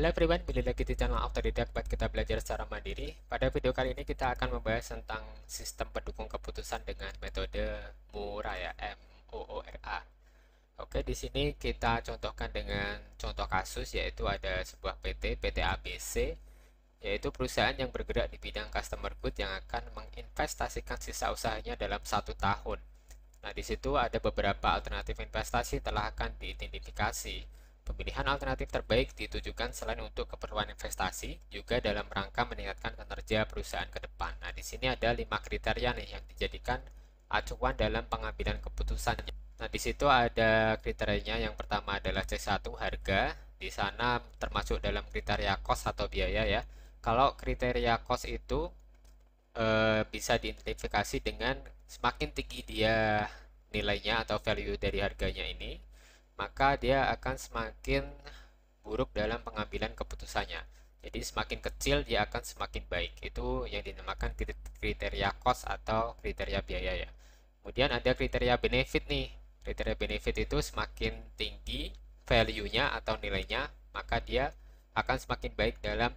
Halo everyone, kembali lagi di channel Autodidak buat kita belajar secara mandiri. Pada video kali ini kita akan membahas tentang sistem pendukung keputusan dengan metode MORA ya, MOORA. Oke, di sini kita contohkan dengan contoh kasus yaitu ada sebuah PT ABC, yaitu perusahaan yang bergerak di bidang customer good yang akan menginvestasikan sisa usahanya dalam 1 tahun. Nah, di situ ada beberapa alternatif investasi telah akan diidentifikasi. Pemilihan alternatif terbaik ditujukan selain untuk keperluan investasi, juga dalam rangka meningkatkan kinerja perusahaan ke depan. Nah, di sini ada 5 kriteria nih yang dijadikan acuan dalam pengambilan keputusan. Nah, di situ ada kriterianya. Yang pertama adalah C1 harga. Di sana termasuk dalam kriteria cost atau biaya ya. Kalau kriteria cost itu bisa diidentifikasi dengan semakin tinggi dia nilainya atau value dari harganya ini, maka dia akan semakin buruk dalam pengambilan keputusannya. Jadi semakin kecil dia akan semakin baik. Itu yang dinamakan kriteria cost atau kriteria biaya ya. Kemudian ada kriteria benefit nih. Kriteria benefit itu semakin tinggi value-nya atau nilainya, maka dia akan semakin baik dalam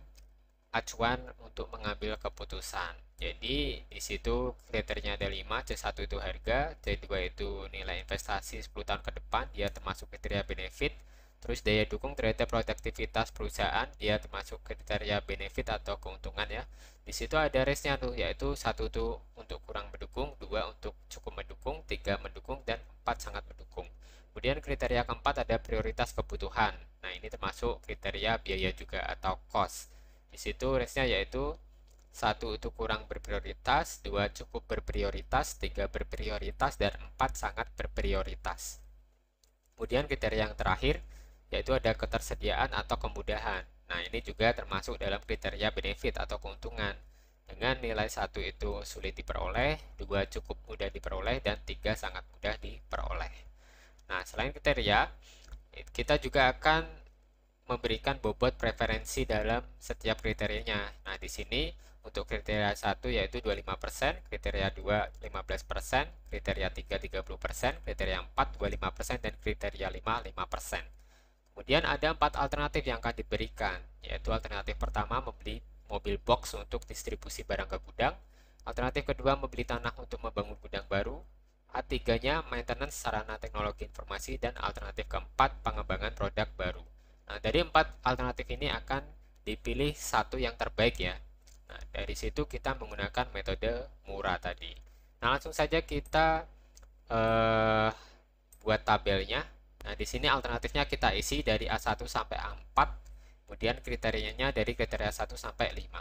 acuan untuk mengambil keputusan. Jadi di situ kriterianya ada 5, C1 itu harga, C2 itu nilai investasi 10 tahun ke depan, dia termasuk kriteria benefit. Terus daya dukung terhadap produktivitas perusahaan, dia termasuk kriteria benefit atau keuntungan ya. Di situ ada range-nya tuh, yaitu 1 itu untuk kurang mendukung, 2 untuk cukup mendukung, 3 mendukung, dan 4 sangat mendukung. Kemudian kriteria keempat ada prioritas kebutuhan. Nah, ini termasuk kriteria biaya juga atau cost. Di situ range-nya yaitu 1 itu kurang berprioritas, 2 cukup berprioritas, 3 berprioritas, dan 4 sangat berprioritas. Kemudian kriteria yang terakhir yaitu ada ketersediaan atau kemudahan. Nah, ini juga termasuk dalam kriteria benefit atau keuntungan. Dengan nilai 1 itu sulit diperoleh, 2 cukup mudah diperoleh, dan 3 sangat mudah diperoleh. Nah, selain kriteria, kita juga akan memberikan bobot preferensi dalam setiap kriterianya. Nah, di sini untuk kriteria 1 yaitu 25%, kriteria 2 15%, kriteria 3 30%, kriteria 4 25%, dan kriteria 5 5%. Kemudian ada 4 alternatif yang akan diberikan, yaitu alternatif pertama membeli mobil box untuk distribusi barang ke gudang, alternatif kedua membeli tanah untuk membangun gudang baru, A3-nya maintenance sarana teknologi informasi, dan alternatif keempat pengembangan produk baru. Nah, dari 4 alternatif ini akan dipilih satu yang terbaik ya. Nah, dari situ kita menggunakan metode MORA tadi. Nah, langsung saja kita buat tabelnya. Nah, di sini alternatifnya kita isi dari A1 sampai A4. Kemudian kriterianya dari kriteria 1 sampai 5.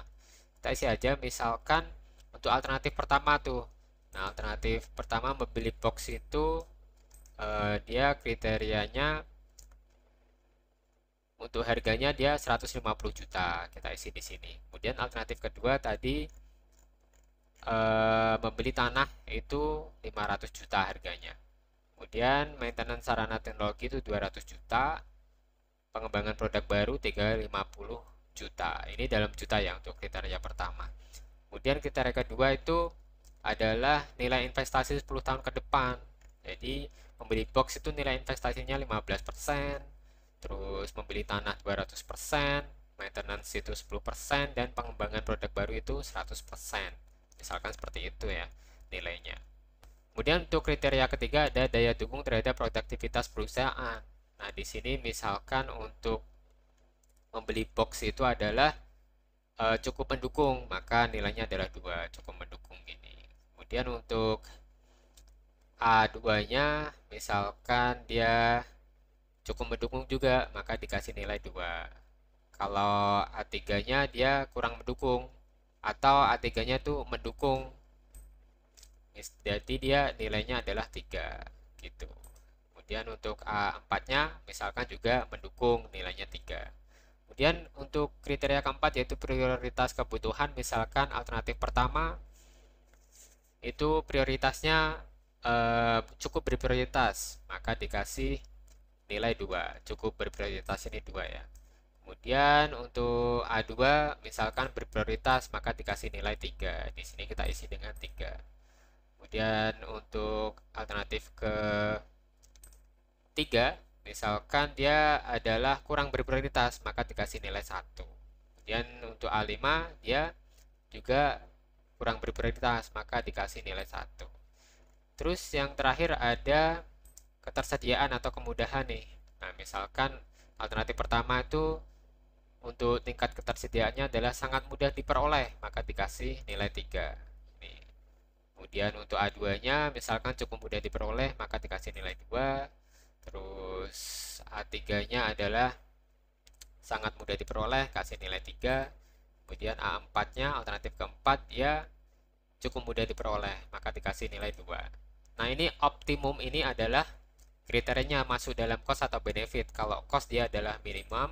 Kita isi aja misalkan untuk alternatif pertama tuh. Nah, alternatif pertama membeli box itu dia kriterianya untuk harganya dia 150 juta. Kita isi di sini. Kemudian alternatif kedua tadi membeli tanah itu 500 juta harganya. Kemudian maintenance sarana teknologi itu 200 juta. Pengembangan produk baru 350 juta. Ini dalam juta ya untuk kriteria pertama. Kemudian kriteria kedua itu adalah nilai investasi 10 tahun ke depan. Jadi membeli box itu nilai investasinya 15%, terus membeli tanah 200%, maintenance itu 10%, dan pengembangan produk baru itu 100%. Misalkan seperti itu ya nilainya. Kemudian untuk kriteria ketiga ada daya dukung terhadap produktivitas perusahaan. Nah, di sini misalkan untuk membeli box itu adalah cukup mendukung, maka nilainya adalah 2, cukup mendukung ini. Kemudian untuk A2-nya misalkan dia cukup mendukung juga, maka dikasih nilai 2. Kalau A3-nya dia kurang mendukung atau A3-nya tuh mendukung, jadi dia nilainya adalah 3 gitu. Kemudian untuk A4-nya misalkan juga mendukung, nilainya 3. Kemudian untuk kriteria keempat yaitu prioritas kebutuhan, misalkan alternatif pertama itu prioritasnya cukup berprioritas, maka dikasih nilai 2, cukup berprioritas ini 2 ya. Kemudian untuk A2 misalkan berprioritas, maka dikasih nilai 3. Di sini kita isi dengan 3. Kemudian untuk alternatif ke 3 misalkan dia adalah kurang berprioritas, maka dikasih nilai 1. Kemudian untuk A5 dia juga kurang berprioritas, maka dikasih nilai 1. Terus yang terakhir ada ketersediaan atau kemudahan nih. Nah, misalkan alternatif pertama itu untuk tingkat ketersediaannya adalah sangat mudah diperoleh, maka dikasih nilai 3. Nih. Kemudian untuk A2-nya misalkan cukup mudah diperoleh, maka dikasih nilai 2. Terus A3-nya adalah sangat mudah diperoleh, kasih nilai 3. Kemudian A4-nya alternatif keempat ya cukup mudah diperoleh, maka dikasih nilai 2. Nah, ini optimum ini adalah kriterianya masuk dalam cost atau benefit. Kalau cost dia adalah minimum,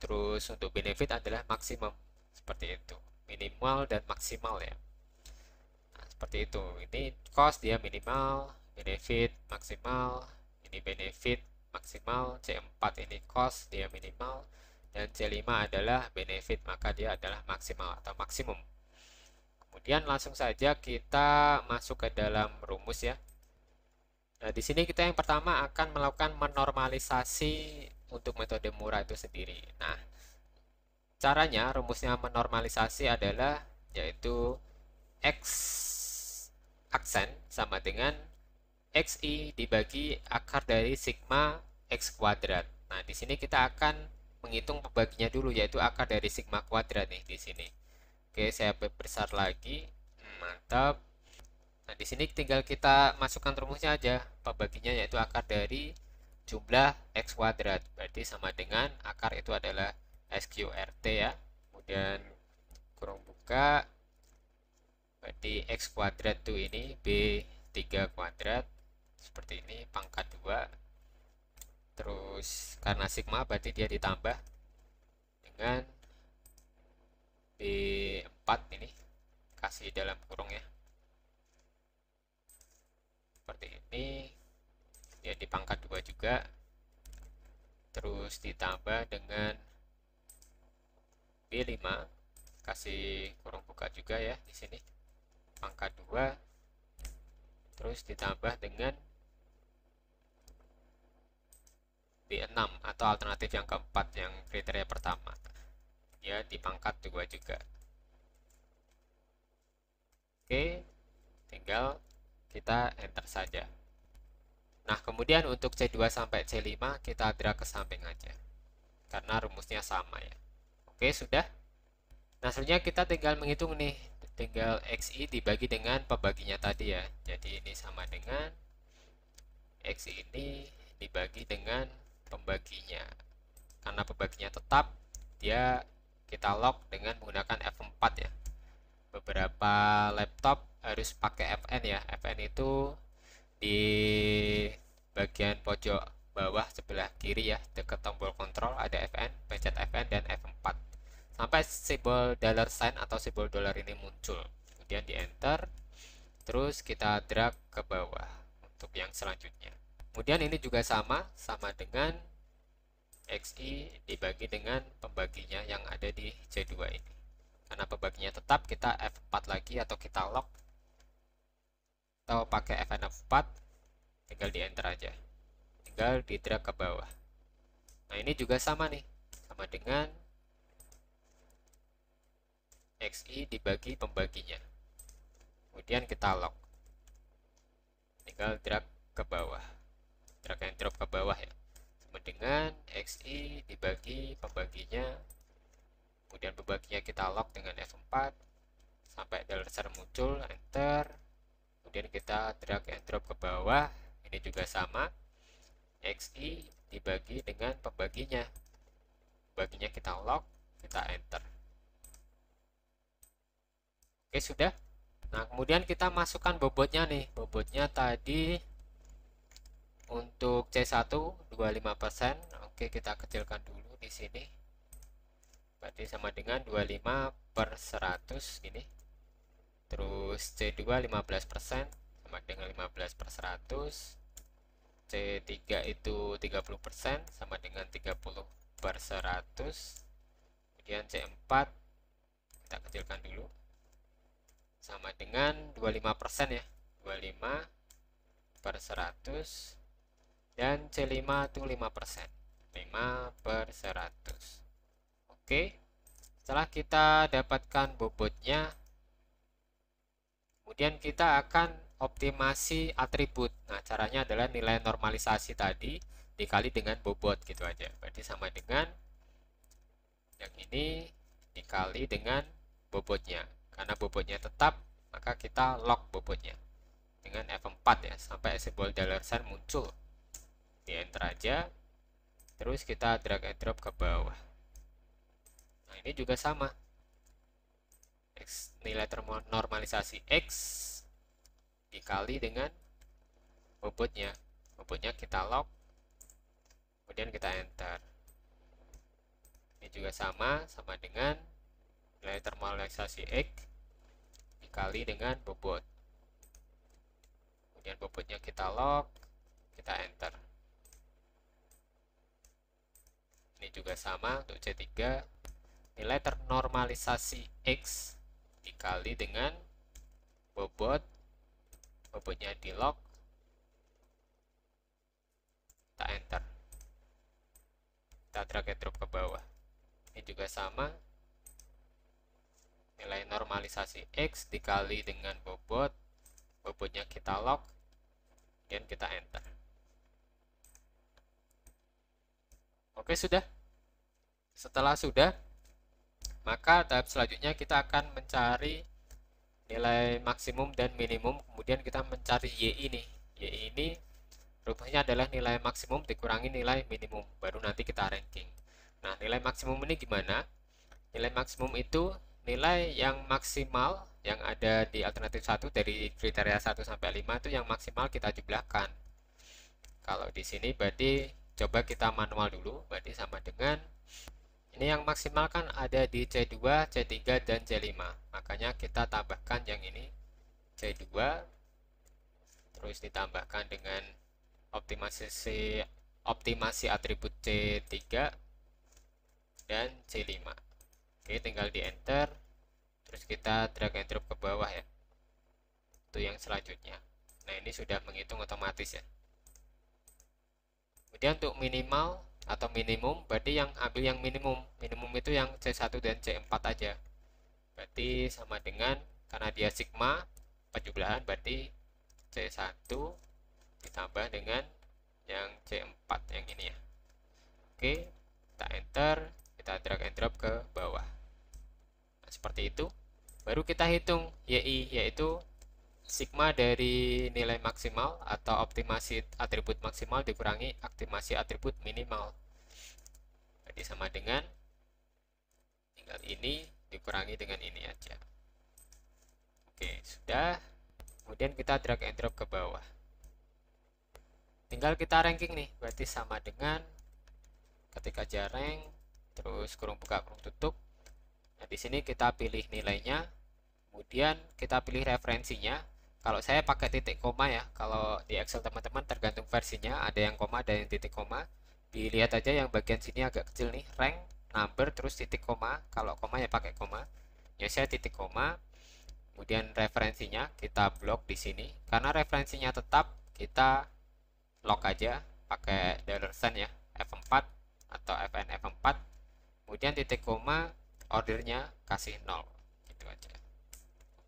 terus untuk benefit adalah maksimum. Seperti itu. Minimal dan maksimal ya. Nah, seperti itu. Ini cost dia minimal, benefit maksimal, ini benefit maksimal, C4 ini cost dia minimal, dan C5 adalah benefit, maka dia adalah maksimal atau maksimum. Kemudian langsung saja kita masuk ke dalam rumus ya. Nah, di sini kita yang pertama akan melakukan menormalisasi untuk metode murah itu sendiri. Nah, caranya rumusnya menormalisasi adalah yaitu X aksen sama dengan XI dibagi akar dari sigma X kuadrat. Nah, di sini kita akan menghitung pembaginya dulu yaitu akar dari sigma kuadrat nih di sini. Oke, saya besar lagi. Mantap. Nah, di sini tinggal kita masukkan rumusnya aja. Pembaginya yaitu akar dari jumlah X kuadrat. Berarti sama dengan akar itu adalah SQRT ya. Kemudian kurung buka. Berarti X kuadrat tuh ini B3 kuadrat. Seperti ini, pangkat 2. Terus karena sigma berarti dia ditambah dengan B4 ini. Kasih dalam kurung ya. Seperti ini, dia di pangkat 2 juga, terus ditambah dengan B5, kasih kurung buka juga ya di sini, pangkat 2, terus ditambah dengan B6 atau alternatif yang keempat, yang kriteria pertama, ya di pangkat 2 juga. Oke, tinggal kita enter saja. Nah, kemudian untuk C2 sampai C5 kita drag ke samping aja. Karena rumusnya sama ya. Oke, sudah. Nah, selanjutnya kita tinggal menghitung nih. Tinggal XI dibagi dengan pembaginya tadi ya. Jadi ini sama dengan XI ini dibagi dengan pembaginya. Karena pembaginya tetap, dia kita lock dengan menggunakan F4 ya. Beberapa laptop harus pakai Fn ya. Fn itu di bagian pojok bawah sebelah kiri ya, dekat tombol kontrol ada Fn, pencet Fn dan F4 sampai simbol $sign atau simbol dolar ini muncul, kemudian di enter, terus kita drag ke bawah untuk yang selanjutnya. Kemudian ini juga sama dengan XI dibagi dengan pembaginya yang ada di C2 ini. Karena pembaginya tetap, kita F4 lagi atau kita lock atau pakai Fn4, tinggal di enter aja, tinggal di drag ke bawah. Nah, ini juga sama nih, sama dengan XI dibagi pembaginya, kemudian kita lock, tinggal drag ke bawah, drag and drop ke bawah ya, sama dengan XI dibagi pembaginya, kemudian pembaginya kita lock dengan F4 sampai $sign muncul, enter, kemudian kita drag and drop ke bawah. Ini juga sama, XI dibagi dengan pembaginya, pembaginya kita lock, kita enter. Oke, sudah. Nah, kemudian kita masukkan bobotnya nih. Bobotnya tadi untuk C1 25%. Oke, kita kecilkan dulu di sini. Berarti sama dengan 25/100 ini. Terus C2 15% sama dengan 15/100. C3 itu 30% sama dengan 30/100. Kemudian C4 kita kecilkan dulu sama dengan 25% ya, 25/100. dan C5 itu 5%. 5/100. Oke, setelah kita dapatkan bobotnya, kemudian kita akan optimasi atribut. Nah, caranya adalah nilai normalisasi tadi dikali dengan bobot, gitu aja. Berarti sama dengan yang ini dikali dengan bobotnya. Karena bobotnya tetap, maka kita log bobotnya dengan F4 ya, sampai simbol $sign muncul. Di enter aja, terus kita drag and drop ke bawah. Nah, ini juga sama. Nilai normalisasi X dikali dengan bobotnya. Bobotnya kita log, kemudian kita enter. Ini juga sama dengan nilai normalisasi X dikali dengan bobot. Kemudian bobotnya kita log, kita enter. Ini juga sama untuk C3. Nilai ternormalisasi X dikali dengan bobot. Bobotnya di log, kita enter. Kita drag and drop ke bawah. Ini juga sama. Nilai normalisasi X dikali dengan bobot. Bobotnya kita log, dan kita enter. Oke, sudah. Setelah sudah, maka tahap selanjutnya kita akan mencari nilai maksimum dan minimum. Kemudian kita mencari Y ini. Y ini rumusnya adalah nilai maksimum dikurangi nilai minimum. Baru nanti kita ranking. Nah, nilai maksimum ini gimana? Nilai maksimum itu nilai yang maksimal yang ada di alternatif 1 dari kriteria 1 sampai 5 itu yang maksimal kita jumlahkan. Kalau di sini berarti coba kita manual dulu, berarti sama dengan ini yang maksimal kan ada di C2, C3, dan C5. Makanya kita tambahkan yang ini C2, terus ditambahkan dengan optimasi atribut C3 dan C5. Oke, tinggal di enter, terus kita drag and drop ke bawah ya. Itu yang selanjutnya. Nah, ini sudah menghitung otomatis ya. Kemudian untuk minimal atau minimum, berarti yang ambil yang minimum. Minimum itu yang C1 dan C4 aja. Berarti sama dengan, karena dia sigma penjumlahan, berarti C1 ditambah dengan yang C4 yang ini ya. Oke, kita enter, kita drag and drop ke bawah. Nah, seperti itu. Baru kita hitung YI, yaitu sigma dari nilai maksimal atau optimasi atribut maksimal dikurangi optimasi atribut minimal. Jadi sama dengan tinggal ini dikurangi dengan ini aja. Oke, sudah. Kemudian kita drag and drop ke bawah. Tinggal kita ranking nih, berarti sama dengan ketika jarang, terus kurung buka kurung tutup. Nah, di sini kita pilih nilainya, kemudian kita pilih referensinya. Kalau saya pakai titik koma ya, kalau di Excel teman-teman tergantung versinya, ada yang koma, ada yang titik koma. Dilihat aja yang bagian sini agak kecil nih, rank, number, terus titik koma. Kalau koma ya pakai koma. Ya saya titik koma. Kemudian referensinya kita blok di sini. Karena referensinya tetap, kita lock aja pakai $sign ya, F4 atau FN F4. Kemudian titik koma, ordernya kasih 0. Gitu aja.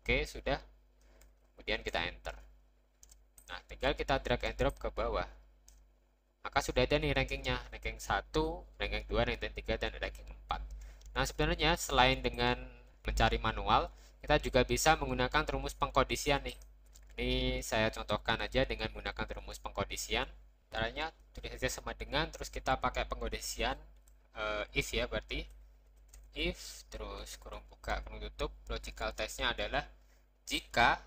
Oke, sudah. Kemudian kita enter. Nah, tinggal kita drag and drop ke bawah. Maka sudah ada nih rankingnya, ranking 1, ranking 2, ranking 3, dan ranking 4. Nah, sebenarnya selain dengan mencari manual, kita juga bisa menggunakan rumus pengkondisian nih. Ini saya contohkan aja dengan menggunakan rumus pengkondisian. Caranya tulis saja sama dengan, terus kita pakai pengkondisian if ya, berarti if, terus kurung buka kurung tutup. Logical testnya adalah jika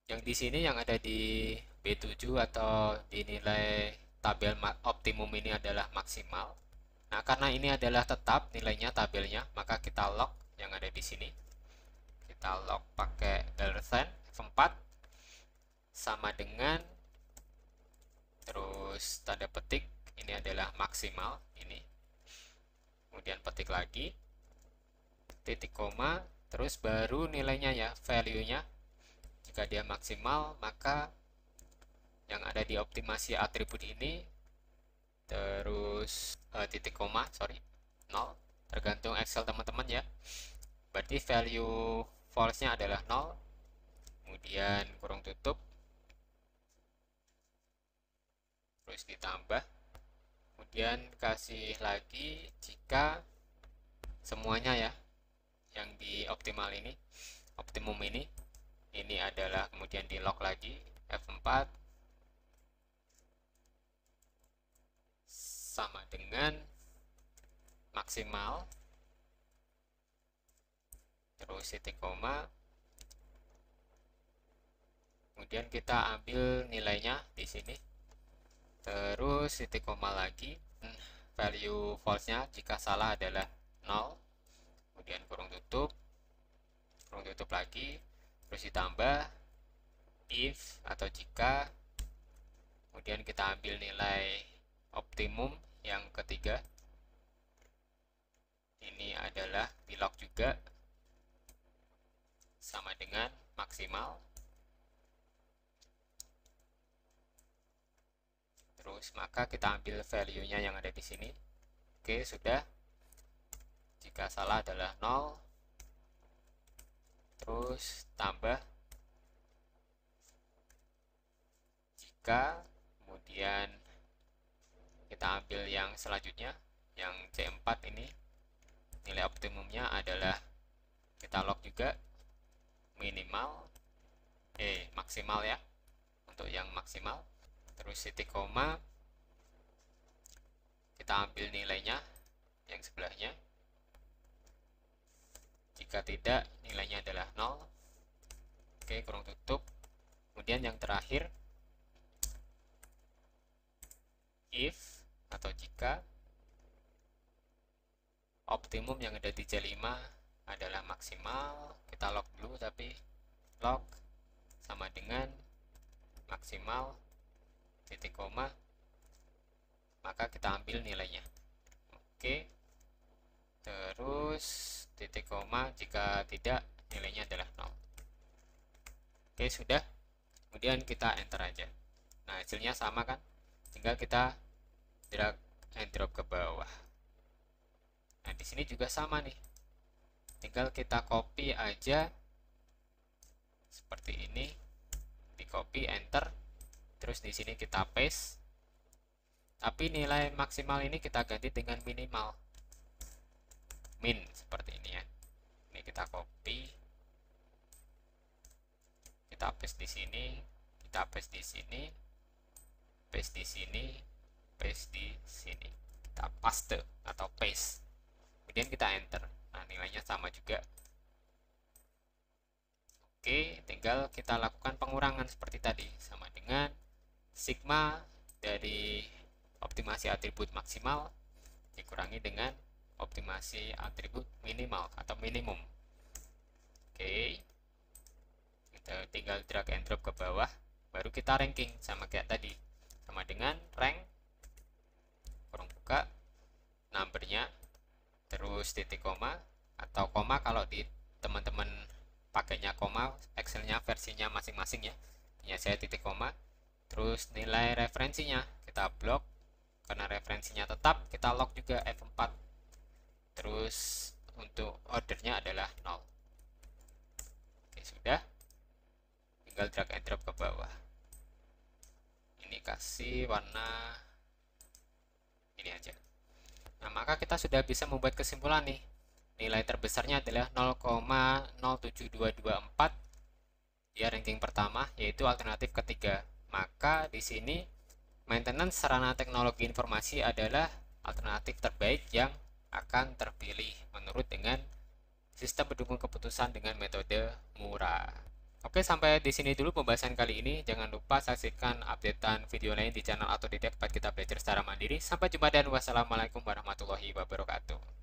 yang di sini yang ada di B7 atau di nilai tabel optimum ini adalah maksimal. Nah, karena ini adalah tetap nilainya tabelnya, maka kita log yang ada di sini. Kita log pakai $sign F4 sama dengan, terus tanda petik, ini adalah maksimal ini. Kemudian petik lagi, titik koma, terus baru nilainya ya, value-nya. Jika dia maksimal, maka yang ada di optimasi atribut ini, terus titik koma, 0, tergantung Excel teman-teman ya. Berarti value false-nya adalah 0, kemudian kurung tutup, terus ditambah, kemudian kasih lagi jika semuanya ya yang di optimal ini, optimum ini adalah, kemudian di lock lagi F4 sama dengan maksimal, terus titik koma, kemudian kita ambil nilainya di sini, terus titik koma lagi, value false-nya jika salah adalah 0, kemudian kurung tutup lagi, terus ditambah if atau jika, kemudian kita ambil nilai optimum yang ketiga, ini adalah di lock juga sama dengan maksimal, terus maka kita ambil value-nya yang ada di sini. Oke, sudah. Jika salah adalah 0, terus tambah jika, kemudian kita ambil yang selanjutnya yang C4 ini, nilai optimumnya adalah kita lock juga maksimal ya, untuk yang maksimal, terus titik koma, kita ambil nilainya yang sebelahnya, jika tidak nilainya adalah 0. Oke, kurung tutup, kemudian yang terakhir if atau jika optimum yang ada di C5 adalah maksimal, kita lock dulu, tapi lock sama dengan maksimal titik koma, maka kita ambil nilainya. Oke, terus titik koma, jika tidak nilainya adalah 0. Oke, sudah. Kemudian kita enter aja. Nah, hasilnya sama kan, tinggal kita drag and drop ke bawah. Nah, di sini juga sama nih, tinggal kita copy aja seperti ini, di copy, enter, terus di sini kita paste, tapi nilai maksimal ini kita ganti dengan minimal, min, seperti ini ya. Ini kita copy, kita paste di sini, kita paste di sini, paste di sini, paste di sini, kita paste atau paste, kemudian kita enter. Nah, nilainya sama juga. Oke, tinggal kita lakukan pengurangan seperti tadi, sama dengan sigma dari optimasi atribut maksimal dikurangi dengan optimasi atribut minimal atau minimum. Oke, kita tinggal drag and drop ke bawah, baru kita ranking sama kayak tadi, sama dengan rank, kurung buka, numbernya, terus titik koma atau koma kalau di teman-teman pakainya koma, Excelnya versinya masing-masing ya, punya saya titik koma, terus nilai referensinya kita blok, karena referensinya tetap kita lock juga F4, terus untuk ordernya adalah 0. Oke, sudah, tinggal drag and drop ke bawah. Ini kasih warna ini aja. Nah, maka kita sudah bisa membuat kesimpulan nih, nilai terbesarnya adalah 0,07224, dia ranking pertama, yaitu alternatif ketiga. Maka di sini maintenance sarana teknologi informasi adalah alternatif terbaik yang akan terpilih menurut dengan sistem pendukung keputusan dengan metode Mura. Oke, sampai di sini dulu pembahasan kali ini. Jangan lupa saksikan updatean video lain di channel Autodidak tempat kita belajar secara mandiri. Sampai jumpa dan wassalamualaikum warahmatullahi wabarakatuh.